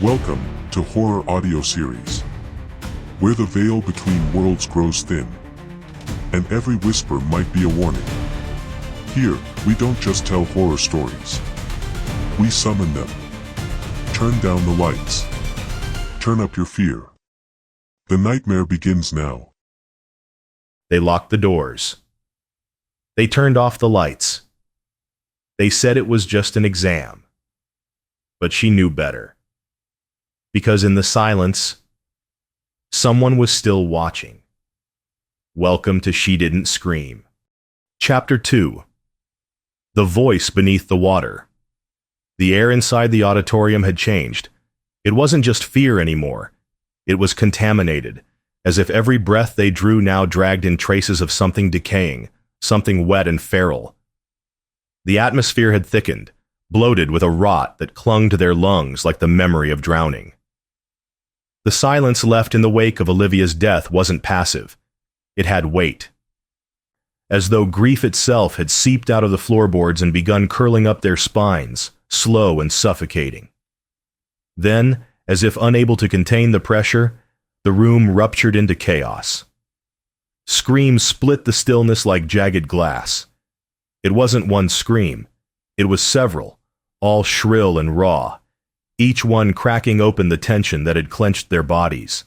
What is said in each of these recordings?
Welcome to Horror Audio Series, where the veil between worlds grows thin, and every whisper might be a warning. Here, we don't just tell horror stories. We summon them. Turn down the lights. Turn up your fear. The nightmare begins now. They locked the doors. They turned off the lights. They said it was just an exam. But she knew better. Because in the silence, someone was still watching. Welcome to She Didn't Scream. Chapter 2. The Voice Beneath the Water. The air inside the auditorium had changed. It wasn't just fear anymore. It was contaminated, as if every breath they drew now dragged in traces of something decaying, something wet and feral. The atmosphere had thickened, bloated with a rot that clung to their lungs like the memory of drowning. The silence left in the wake of Olivia's death wasn't passive. It had weight. As though grief itself had seeped out of the floorboards and begun curling up their spines, slow and suffocating. Then, as if unable to contain the pressure, the room ruptured into chaos. Screams split the stillness like jagged glass. It wasn't one scream. It was several, all shrill and raw, each one cracking open the tension that had clenched their bodies.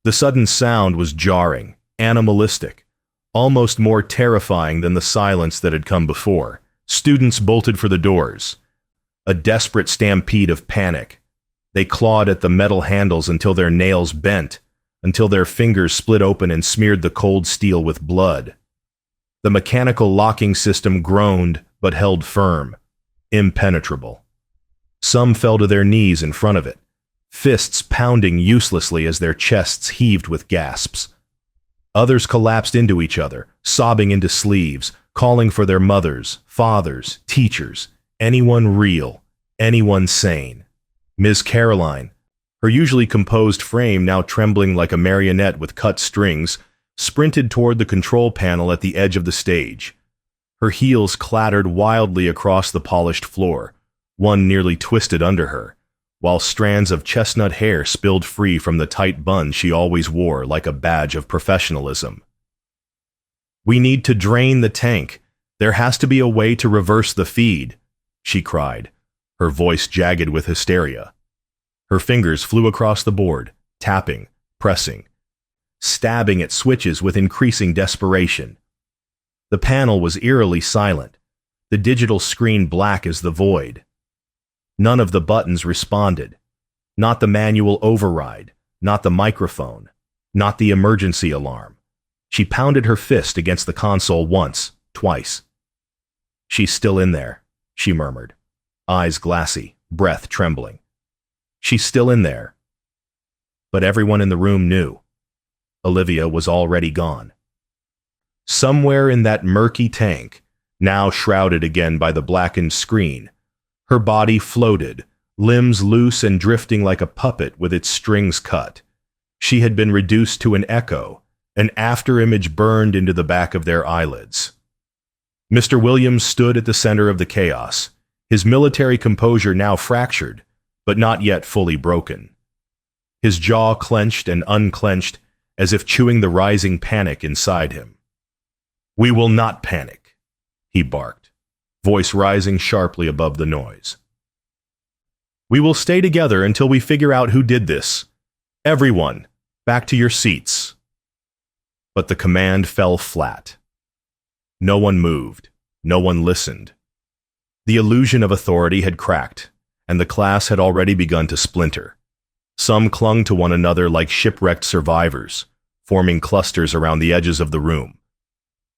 The sudden sound was jarring, animalistic, almost more terrifying than the silence that had come before. Students bolted for the doors. A desperate stampede of panic. They clawed at the metal handles until their nails bent, until their fingers split open and smeared the cold steel with blood. The mechanical locking system groaned but held firm, impenetrable. Some fell to their knees in front of it, fists pounding uselessly as their chests heaved with gasps. Others collapsed into each other, sobbing into sleeves, calling for their mothers, fathers, teachers, anyone real, anyone sane. Ms. Caroline, her usually composed frame now trembling like a marionette with cut strings, sprinted toward the control panel at the edge of the stage. Her heels clattered wildly across the polished floor. One nearly twisted under her, while strands of chestnut hair spilled free from the tight bun she always wore like a badge of professionalism. "We need to drain the tank. There has to be a way to reverse the feed," she cried, her voice jagged with hysteria. Her fingers flew across the board, tapping, pressing, stabbing at switches with increasing desperation. The panel was eerily silent, the digital screen black as the void. None of the buttons responded. Not the manual override, not the microphone, not the emergency alarm. She pounded her fist against the console once, twice. "She's still in there," she murmured, eyes glassy, breath trembling. "She's still in there." But everyone in the room knew. Olivia was already gone. Somewhere in that murky tank, now shrouded again by the blackened screen, her body floated, limbs loose and drifting like a puppet with its strings cut. She had been reduced to an echo, an afterimage burned into the back of their eyelids. Mr. Williams stood at the center of the chaos, his military composure now fractured, but not yet fully broken. His jaw clenched and unclenched as if chewing the rising panic inside him. "We will not panic," he barked, voice rising sharply above the noise. "We will stay together until we figure out who did this. Everyone, back to your seats." But the command fell flat. No one moved. No one listened. The illusion of authority had cracked, and the class had already begun to splinter. Some clung to one another like shipwrecked survivors, forming clusters around the edges of the room.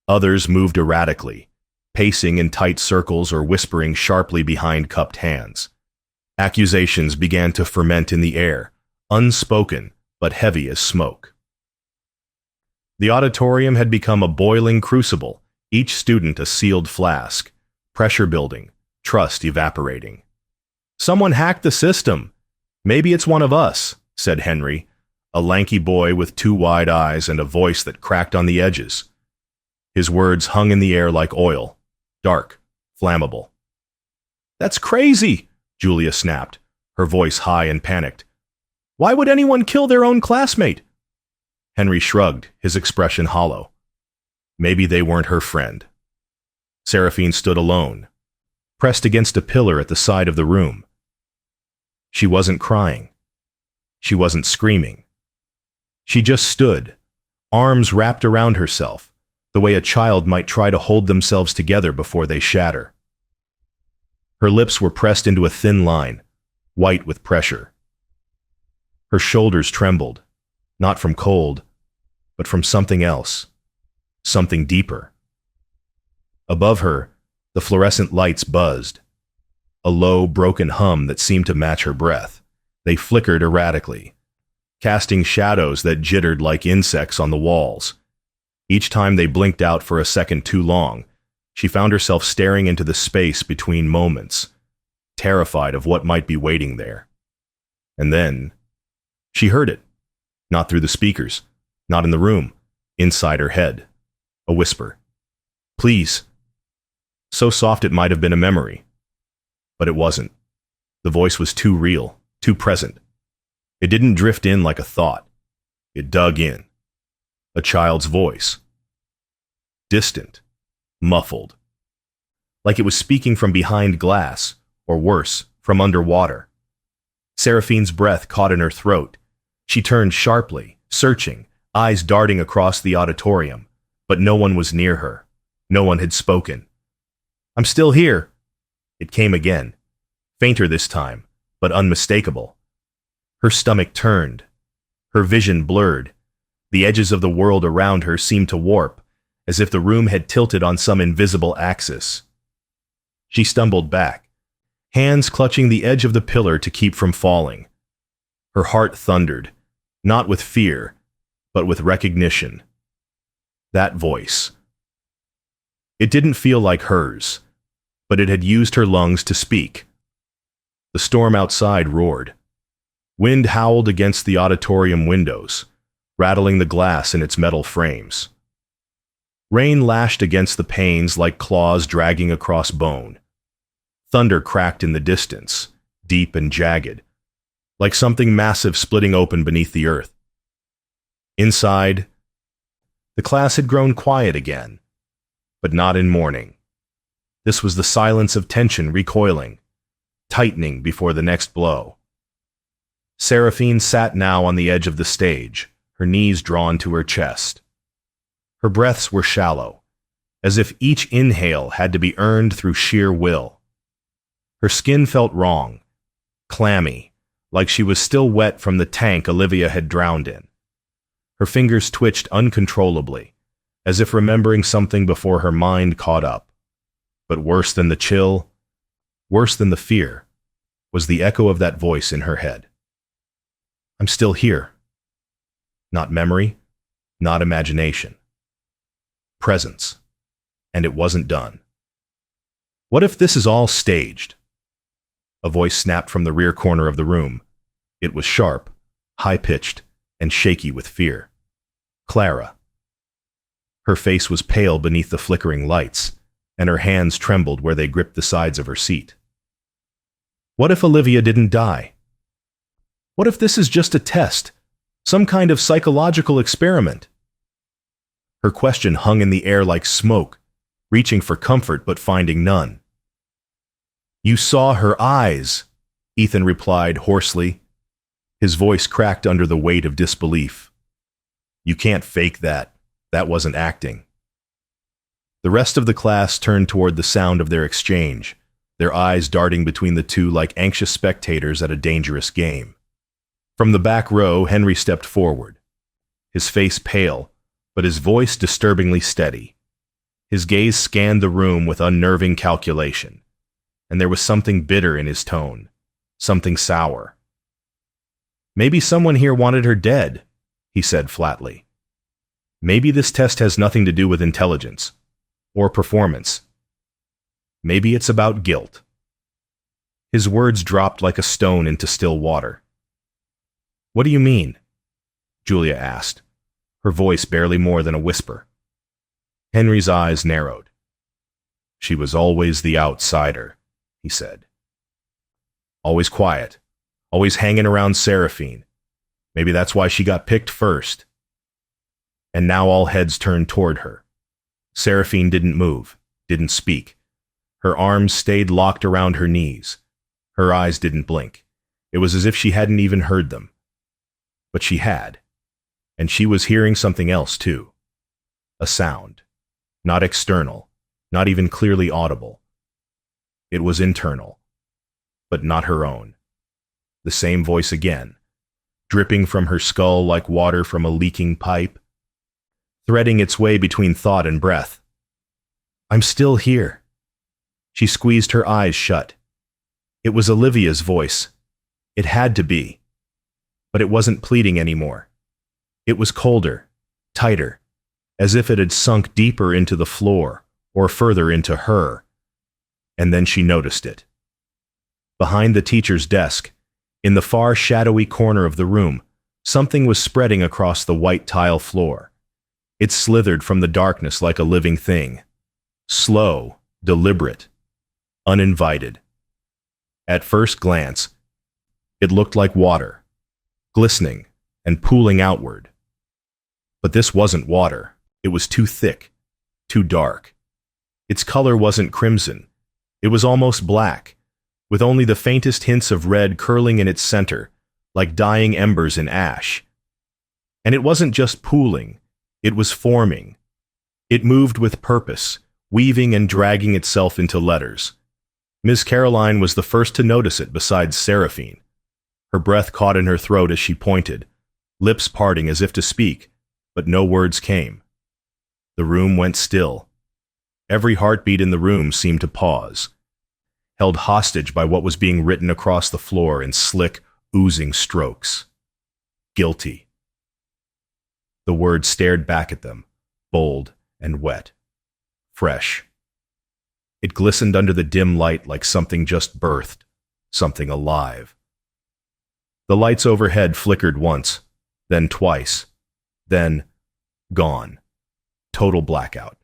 Others moved erratically, pacing in tight circles or whispering sharply behind cupped hands. Accusations began to ferment in the air, unspoken but heavy as smoke. The auditorium had become a boiling crucible, each student a sealed flask, pressure building, trust evaporating. "Someone hacked the system. Maybe it's one of us," said Henry, a lanky boy with two wide eyes and a voice that cracked on the edges. His words hung in the air like oil. Dark, flammable. "That's crazy," Julia snapped, her voice high and panicked. "Why would anyone kill their own classmate?" Henry shrugged, his expression hollow. Maybe they weren't her friend. Seraphine stood alone, pressed against a pillar at the side of the room. She wasn't crying. She wasn't screaming. She just stood, arms wrapped around herself, the way a child might try to hold themselves together before they shatter. Her lips were pressed into a thin line, white with pressure. Her shoulders trembled, not from cold, but from something else, something deeper. Above her, the fluorescent lights buzzed, a low, broken hum that seemed to match her breath. They flickered erratically, casting shadows that jittered like insects on the walls. Each time they blinked out for a second too long, she found herself staring into the space between moments, terrified of what might be waiting there. And then, she heard it. Not through the speakers, not in the room, inside her head. A whisper. "Please." So soft it might have been a memory. But it wasn't. The voice was too real, too present. It didn't drift in like a thought. It dug in. A child's voice. Distant. Muffled. Like it was speaking from behind glass, or worse, from underwater. Seraphine's breath caught in her throat. She turned sharply, searching, eyes darting across the auditorium, but no one was near her. No one had spoken. "I'm still here." It came again, fainter this time, but unmistakable. Her stomach turned. Her vision blurred. The edges of the world around her seemed to warp, as if the room had tilted on some invisible axis. She stumbled back, hands clutching the edge of the pillar to keep from falling. Her heart thundered, not with fear, but with recognition. That voice. It didn't feel like hers, but it had used her lungs to speak. The storm outside roared. Wind howled against the auditorium windows, rattling the glass in its metal frames. Rain lashed against the panes like claws dragging across bone. Thunder cracked in the distance, deep and jagged, like something massive splitting open beneath the earth. Inside, the class had grown quiet again, but not in mourning. This was the silence of tension recoiling, tightening before the next blow. Seraphine sat now on the edge of the stage, her knees drawn to her chest. Her breaths were shallow, as if each inhale had to be earned through sheer will. Her skin felt wrong, clammy, like she was still wet from the tank Olivia had drowned in. Her fingers twitched uncontrollably, as if remembering something before her mind caught up. But worse than the chill, worse than the fear, was the echo of that voice in her head. "I'm still here." Not memory, not imagination. Presence. And it wasn't done. What if this is all staged? A voice snapped from the rear corner of the room. It was sharp, high-pitched, and shaky with fear. Clara. Her face was pale beneath the flickering lights, and her hands trembled where they gripped the sides of her seat. What if Olivia didn't die? What if this is just a test, some kind of psychological experiment? Her question hung in the air like smoke, reaching for comfort but finding none. "You saw her eyes," Ethan replied hoarsely. His voice cracked under the weight of disbelief. "You can't fake that. That wasn't acting." The rest of the class turned toward the sound of their exchange, their eyes darting between the two like anxious spectators at a dangerous game. From the back row, Henry stepped forward, his face pale, but his voice disturbingly steady. His gaze scanned the room with unnerving calculation, and there was something bitter in his tone, something sour. "Maybe someone here wanted her dead," he said flatly. "Maybe this test has nothing to do with intelligence or performance. Maybe it's about guilt." His words dropped like a stone into still water. "What do you mean?" Julia asked, her voice barely more than a whisper. Henry's eyes narrowed. "She was always the outsider," he said. "Always quiet, always hanging around Seraphine. Maybe that's why she got picked first. And now all heads turned toward her. Seraphine didn't move, didn't speak. Her arms stayed locked around her knees. Her eyes didn't blink. It was as if she hadn't even heard them. But she had. And she was hearing something else too. A sound. Not external, not even clearly audible. It was internal, but not her own. The same voice again, dripping from her skull like water from a leaking pipe, threading its way between thought and breath. I'm still here. She squeezed her eyes shut. It was Olivia's voice. It had to be. But it wasn't pleading anymore. It was colder, tighter, as if it had sunk deeper into the floor or further into her. And then she noticed it. Behind the teacher's desk, in the far shadowy corner of the room, something was spreading across the white tile floor. It slithered from the darkness like a living thing. Slow, deliberate, uninvited. At first glance, it looked like water, glistening and pooling outward. But this wasn't water. It was too thick, too dark. Its color wasn't crimson. It was almost black, with only the faintest hints of red curling in its center, like dying embers in ash. And it wasn't just pooling, it was forming. It moved with purpose, weaving and dragging itself into letters. Miss Caroline was the first to notice it besides Seraphine. Her breath caught in her throat as she pointed, lips parting as if to speak, but no words came. The room went still. Every heartbeat in the room seemed to pause, held hostage by what was being written across the floor in slick, oozing strokes. Guilty. The word stared back at them, bold and wet, fresh. It glistened under the dim light like something just birthed, something alive. The lights overhead flickered once, then twice, then gone. Total blackout.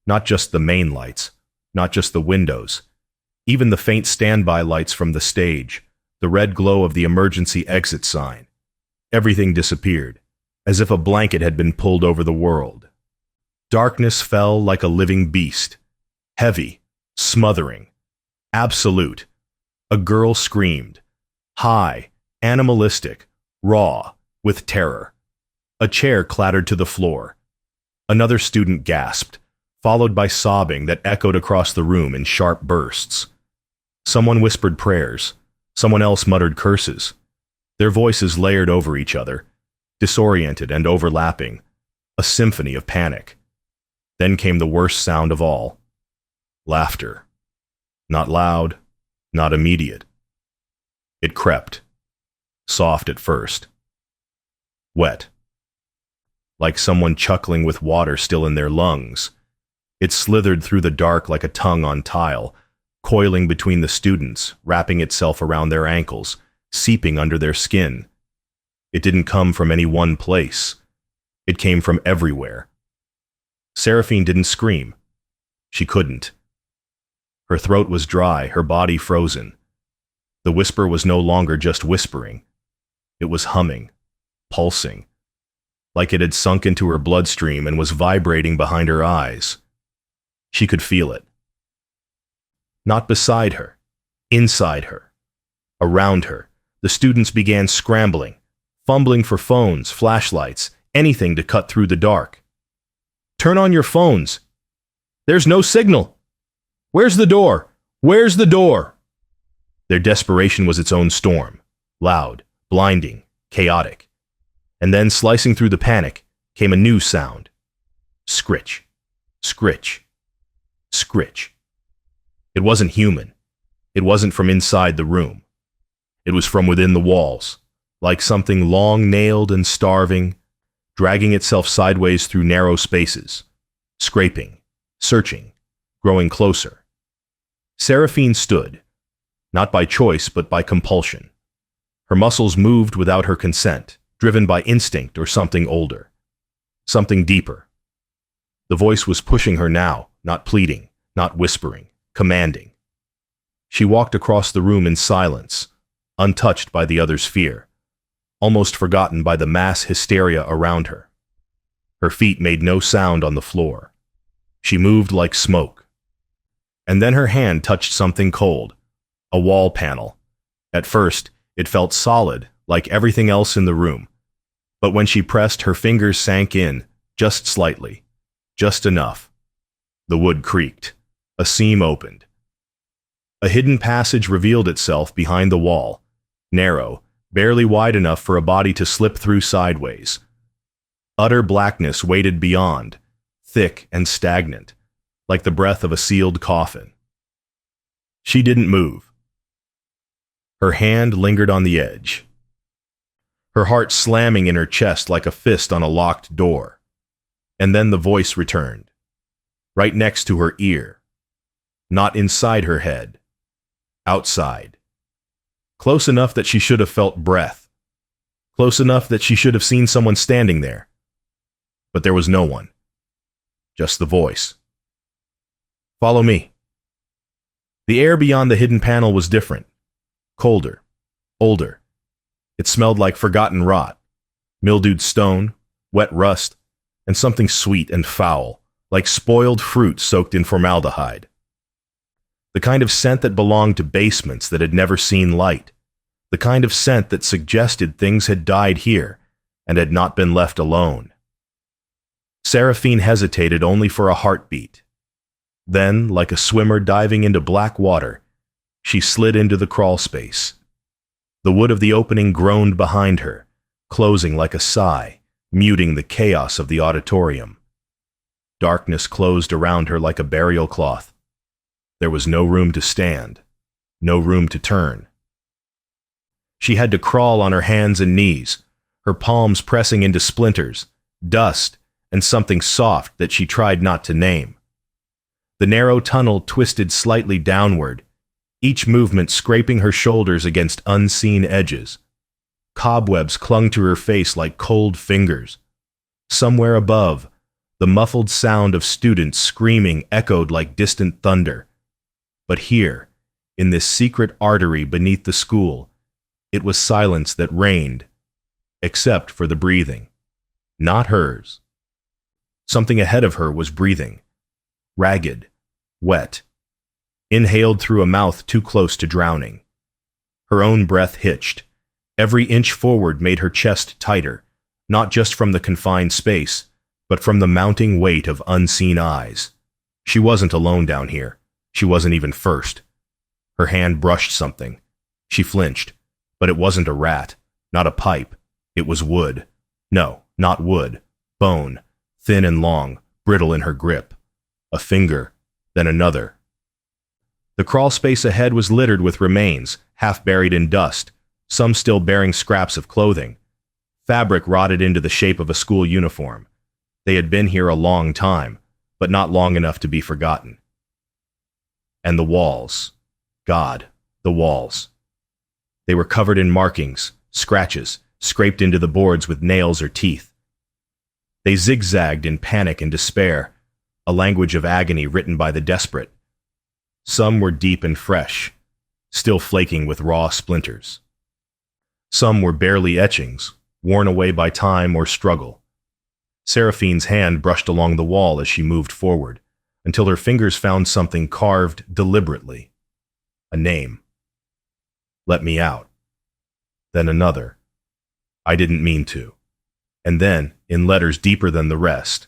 Not just the main lights, not just the windows, even the faint standby lights from the stage, the red glow of the emergency exit sign. Everything disappeared, as if a blanket had been pulled over the world. Darkness fell like a living beast, heavy, smothering, absolute. A girl screamed, high, animalistic, raw, with terror. A chair clattered to the floor. Another student gasped, followed by sobbing that echoed across the room in sharp bursts. Someone whispered prayers. Someone else muttered curses. Their voices layered over each other, disoriented and overlapping, a symphony of panic. Then came the worst sound of all. Laughter. Not loud, not immediate. It crept. Soft at first. Wet. Like someone chuckling with water still in their lungs. It slithered through the dark like a tongue on tile, coiling between the students, wrapping itself around their ankles, seeping under their skin. It didn't come from any one place. It came from everywhere. Seraphine didn't scream. She couldn't. Her throat was dry, her body frozen. The whisper was no longer just whispering. It was humming, pulsing, like it had sunk into her bloodstream and was vibrating behind her eyes. She could feel it. Not beside her, inside her, around her. The students began scrambling, fumbling for phones, flashlights, anything to cut through the dark. Turn on your phones. There's no signal. Where's the door? Where's the door? Their desperation was its own storm, loud, blinding, chaotic. And then, slicing through the panic, came a new sound. Scritch, scritch, scritch. It wasn't human. It wasn't from inside the room. It was from within the walls, like something long-nailed and starving, dragging itself sideways through narrow spaces, scraping, searching, growing closer. Seraphine stood, not by choice but by compulsion. Her muscles moved without her consent, driven by instinct or something older, something deeper. The voice was pushing her now, not pleading, not whispering, commanding. She walked across the room in silence, untouched by the other's fear, almost forgotten by the mass hysteria around her. Her feet made no sound on the floor. She moved like smoke. And then her hand touched something cold, a wall panel. At first, it felt solid, like everything else in the room. But when she pressed, her fingers sank in, just slightly, just enough. The wood creaked. A seam opened. A hidden passage revealed itself behind the wall, narrow, barely wide enough for a body to slip through sideways. Utter blackness waited beyond, thick and stagnant, like the breath of a sealed coffin. She didn't move. Her hand lingered on the edge, her heart slamming in her chest like a fist on a locked door. And then the voice returned, right next to her ear, not inside her head, outside. Close enough that she should have felt breath, close enough that she should have seen someone standing there. But there was no one, just the voice. Follow me. The air beyond the hidden panel was different, colder, older. It smelled like forgotten rot, mildewed stone, wet rust, and something sweet and foul, like spoiled fruit soaked in formaldehyde. The kind of scent that belonged to basements that had never seen light, the kind of scent that suggested things had died here and had not been left alone. Seraphine hesitated only for a heartbeat. Then, like a swimmer diving into black water, she slid into the crawl space. The wood of the opening groaned behind her, closing like a sigh, muting the chaos of the auditorium. Darkness closed around her like a burial cloth. There was no room to stand, no room to turn. She had to crawl on her hands and knees, her palms pressing into splinters, dust, and something soft that she tried not to name. The narrow tunnel twisted slightly downward, each movement scraping her shoulders against unseen edges. Cobwebs clung to her face like cold fingers. Somewhere above, the muffled sound of students screaming echoed like distant thunder. But here, in this secret artery beneath the school, it was silence that reigned, except for the breathing. Not hers. Something ahead of her was breathing, ragged, wet, inhaled through a mouth too close to drowning. Her own breath hitched. Every inch forward made her chest tighter, not just from the confined space, but from the mounting weight of unseen eyes. She wasn't alone down here. She wasn't even first. Her hand brushed something. She flinched, but it wasn't a rat, not a pipe. It was wood. No, not wood. Bone, thin and long, brittle in her grip. A finger, then another. The crawl space ahead was littered with remains, half buried in dust, some still bearing scraps of clothing. Fabric rotted into the shape of a school uniform. They had been here a long time, but not long enough to be forgotten. And the walls. God, the walls. They were covered in markings, scratches, scraped into the boards with nails or teeth. They zigzagged in panic and despair, a language of agony written by the desperate. Some were deep and fresh, still flaking with raw splinters. Some were barely etchings, worn away by time or struggle. Seraphine's hand brushed along the wall as she moved forward, until her fingers found something carved deliberately. A name. Let me out. Then another. I didn't mean to. And then, in letters deeper than the rest,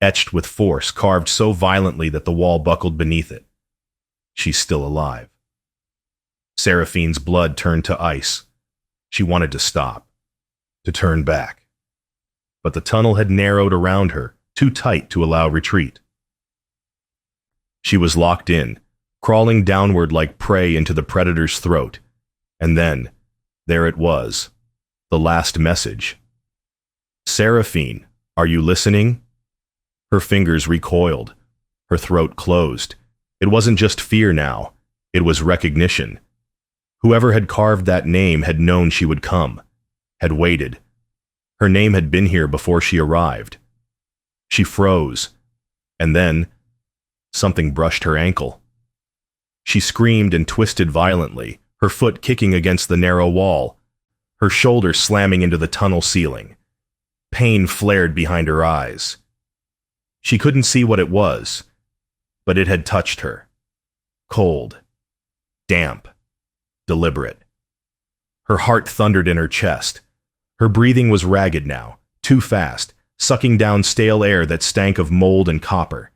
etched with force, carved so violently that the wall buckled beneath it. She's still alive. Seraphine's blood turned to ice. She wanted to stop, to turn back. But the tunnel had narrowed around her, too tight to allow retreat. She was locked in, crawling downward like prey into the predator's throat. And then, there it was, the last message. Seraphine, are you listening? Her fingers recoiled, her throat closed. It wasn't just fear now, it was recognition. Whoever had carved that name had known she would come, had waited. Her name had been here before she arrived. She froze, and then something brushed her ankle. She screamed and twisted violently, her foot kicking against the narrow wall, her shoulder slamming into the tunnel ceiling. Pain flared behind her eyes. She couldn't see what it was, but it had touched her. Cold, damp, deliberate. Her heart thundered in her chest. Her breathing was ragged now, too fast, sucking down stale air that stank of mold and copper.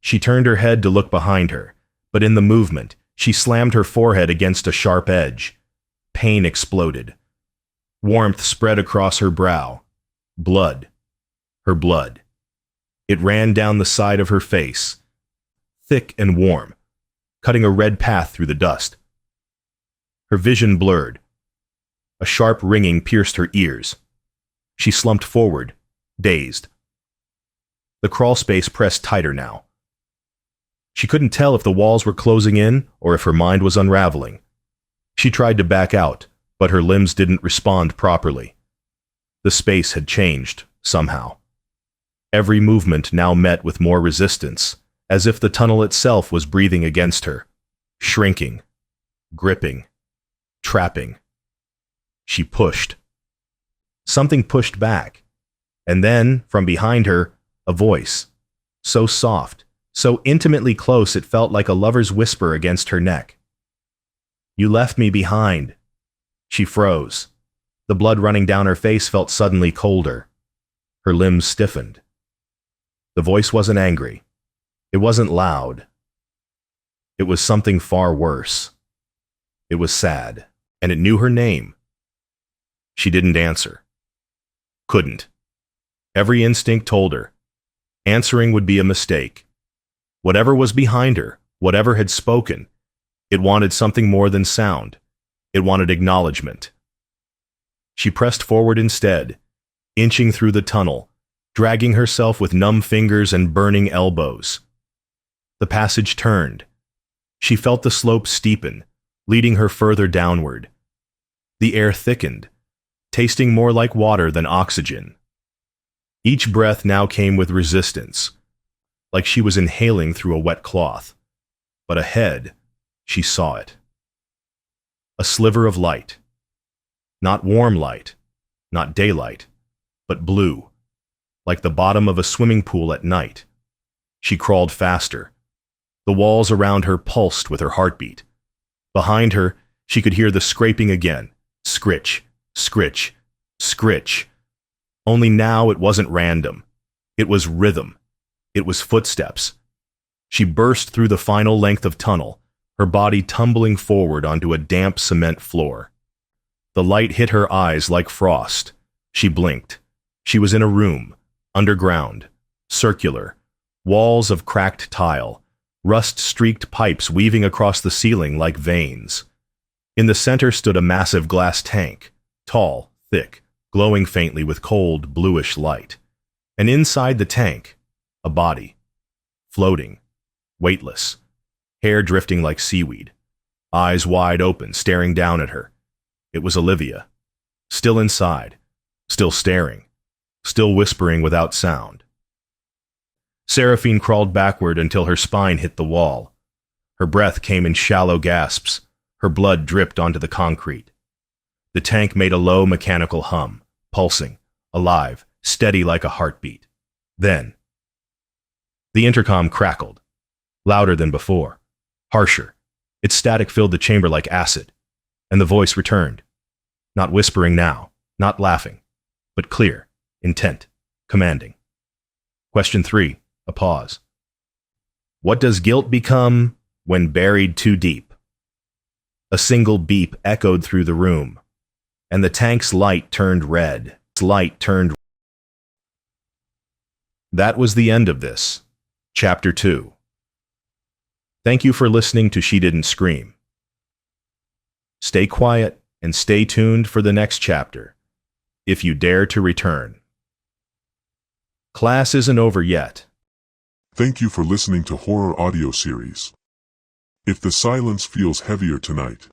She turned her head to look behind her, but in the movement, she slammed her forehead against a sharp edge. Pain exploded. Warmth spread across her brow. Blood. Her blood. It ran down the side of her face, thick and warm, cutting a red path through the dust. Her vision blurred. A sharp ringing pierced her ears. She slumped forward, dazed. The crawl space pressed tighter now. She couldn't tell if the walls were closing in or if her mind was unraveling. She tried to back out, but her limbs didn't respond properly. The space had changed, somehow. Every movement now met with more resistance, as if the tunnel itself was breathing against her, shrinking, gripping, trapping. She pushed. Something pushed back, and then, from behind her, a voice, so soft, so intimately close it felt like a lover's whisper against her neck. "You left me behind." She froze. The blood running down her face felt suddenly colder. Her limbs stiffened. The voice wasn't angry. It wasn't loud. It was something far worse. It was sad, and it knew her name. She didn't answer. Couldn't. Every instinct told her. Answering would be a mistake. Whatever was behind her, whatever had spoken, it wanted something more than sound. It wanted acknowledgement. She pressed forward instead, inching through the tunnel, dragging herself with numb fingers and burning elbows. The passage turned. She felt the slope steepen, leading her further downward. The air thickened, tasting more like water than oxygen. Each breath now came with resistance, like she was inhaling through a wet cloth. But ahead, she saw it. A sliver of light. Not warm light, not daylight, but blue, like the bottom of a swimming pool at night. She crawled faster. The walls around her pulsed with her heartbeat. Behind her, she could hear the scraping again. Scritch, scritch, scritch. Only now it wasn't random. It was rhythm. It was footsteps. She burst through the final length of tunnel, her body tumbling forward onto a damp cement floor. The light hit her eyes like frost. She blinked. She was in a room, underground, circular, walls of cracked tile, rust-streaked pipes weaving across the ceiling like veins. In the center stood a massive glass tank, tall, thick, glowing faintly with cold, bluish light. And inside the tank, a body, floating, weightless, hair drifting like seaweed, eyes wide open, staring down at her. It was Olivia, still inside, still staring, still whispering without sound. Seraphine crawled backward until her spine hit the wall. Her breath came in shallow gasps. Her blood dripped onto the concrete. The tank made a low mechanical hum, pulsing, alive, steady like a heartbeat. Then, the intercom crackled, louder than before, harsher. Its static filled the chamber like acid, and the voice returned. Not whispering now, not laughing, but clear, intent, commanding. Question 3, a pause. What does guilt become when buried too deep? A single beep echoed through the room, and the tank's light turned red. That was the end of this. Chapter 2. Thank you for listening to She Didn't Scream. Stay quiet and stay tuned for the next chapter, if you dare to return. Class isn't over yet. Thank you for listening to Horror Audio Series. If the silence feels heavier tonight,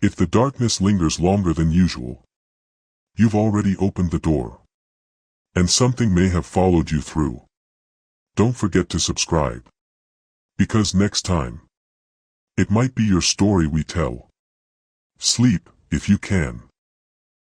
if the darkness lingers longer than usual, you've already opened the door, and something may have followed you through. Don't forget to subscribe, because next time, it might be your story we tell. Sleep, if you can.